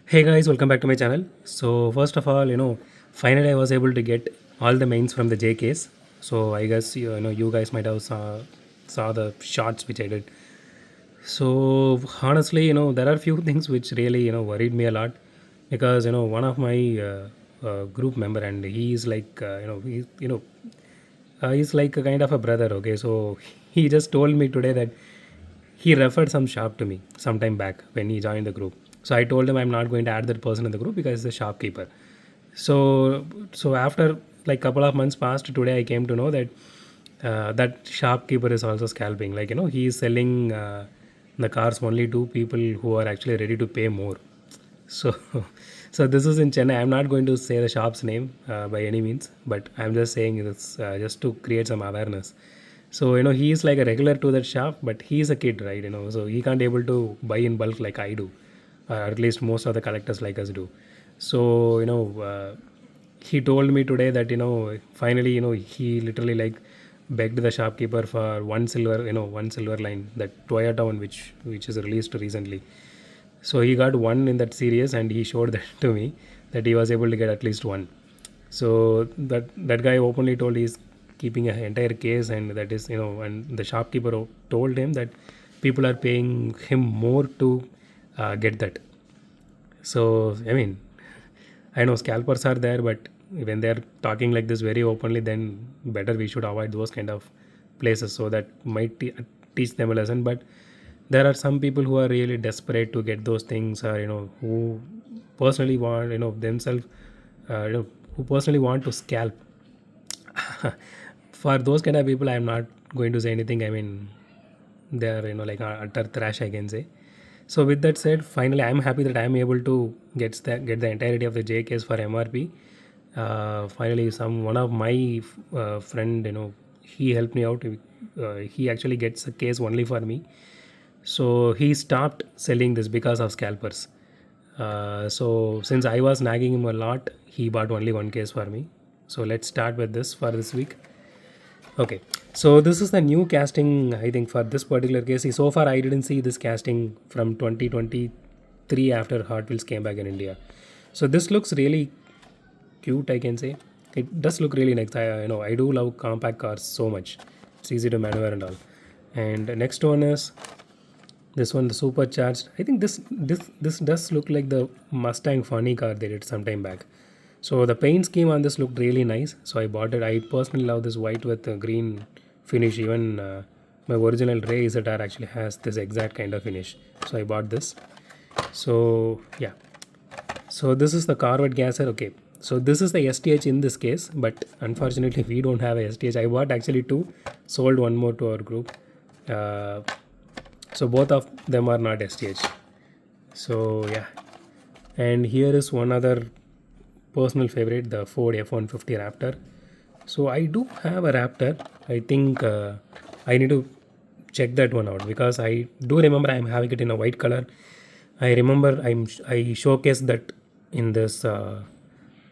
Hey guys, welcome back to my channel. So first of all, finally I was able to get all the mains from the J case. So I guess you guys might have saw the shots which I did. So honestly, there are few things which really worried me a lot because one of my group member, and he is like he's like a kind of a brother. Okay, so he just told me today that he referred some shop to me some time back when he joined the group. So I told him I'm not going to add that person in the group because he's a shopkeeper. So after like couple of months passed, today I came to know that that shopkeeper is also scalping. Like he is selling the cars only to people who are actually ready to pay more. So, so this is in Chennai. I'm not going to say the shop's name by any means, but I'm just saying this just to create some awareness. So he is like a regular to that shop, but he is a kid, right? So he can't able to buy in bulk like I do, or at least most of the collectors like us do. So he told me today that finally he literally like begged the shopkeeper for one silver line, that Toyota one which is released recently. So he got one in that series, and he showed that to me that he was able to get at least one. So that guy openly told he's keeping an entire case, and that is and the shopkeeper told him that people are paying him more to get that. So I mean, I know scalpers are there, but when they're talking like this very openly, then better we should avoid those kind of places. So that might teach them a lesson. But there are some people who are really desperate to get those things, or who personally want themselves, who personally want to scalp. For those kind of people, I'm not going to say anything. I mean, they are like utter trash, I can say. So with that said, finally I'm happy that I'm able to get the entirety of the J case for MRP. Finally, some one of my friend, he helped me out. He actually gets a case only for me. So he stopped selling this because of scalpers. So since I was nagging him a lot, he bought only one case for me. So let's start with this for this week. Okay, so this is the new casting. I think for this particular case, see, so far I didn't see this casting from 2023 after Hot Wheels came back in India. So this looks really cute, I can say. It does look really nice. I do love compact cars so much. It's easy to maneuver and all. And the next one is this one, the supercharged. I think this does look like the Mustang funny car they did some time back. So the paint scheme on this looked really nice. So I bought it. I personally love this white with green finish. Even my original Ray ZR actually has this exact kind of finish. So I bought this. So yeah. So this is the Corvette gasser. Okay. So this is the STH in this case, but unfortunately we don't have a STH. I bought actually two, sold one more to our group. Uh, so both of them are not STH. So yeah. And here is one other personal favorite, the Ford F-150 Raptor. So I do have a Raptor. I think I need to check that one out because I do remember I'm having it in a white color. I remember I showcased that in this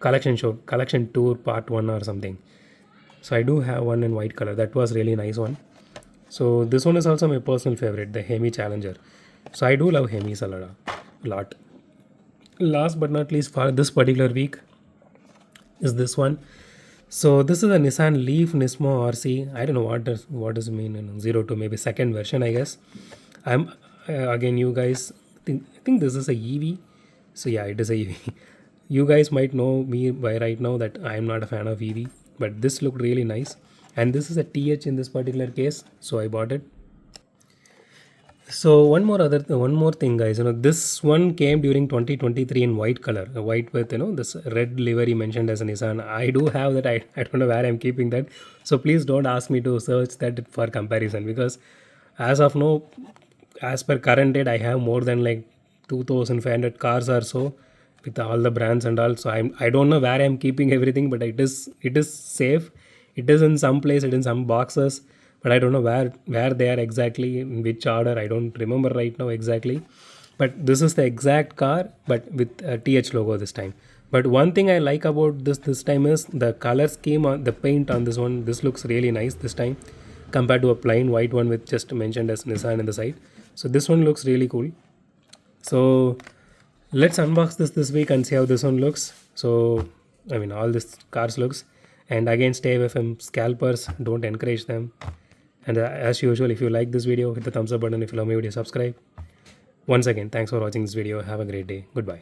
collection tour part 1 or something. So I do have one in white color. That was really nice one. So this one is also my personal favorite, the Hemi Challenger. So I do love Hemis a lot. Last but not least, for this particular week is this one. So this is a Nissan Leaf Nismo RC. I don't know what does it mean in 02, maybe second version, I guess. I'm again, you guys I think this is a EV. So yeah, it is a EV. You guys might know me by right now that I am not a fan of EV, but this looked really nice. And this is a TH in this particular case, so I bought it. So one more thing, guys. This one came during 2023 in white color, white with this red livery mentioned as a Nissan. I do have that. I don't know where I'm keeping that. So please don't ask me to search that for comparison because as of now, as per current date, I have more than like 2,500 cars or so with all the brands and all. So I don't know where I'm keeping everything, but it is safe. It is in some place. It is in some boxes, but I don't know where they are exactly, in which order. I don't remember right now exactly. But this is the exact car, but with a TH logo this time. But one thing I like about this time is the color scheme on the paint on this one. This looks really nice this time compared to a plain white one with just mentioned as Nissan in the side. So this one looks really cool. So Let's unbox this week and see how this one looks. So I mean all this cars looks. And again, stay away from scalpers, don't encourage them. And as usual, if you like this video, hit the thumbs up button. If you love my video, subscribe. Once again, thanks for watching this video. Have a great day. Goodbye.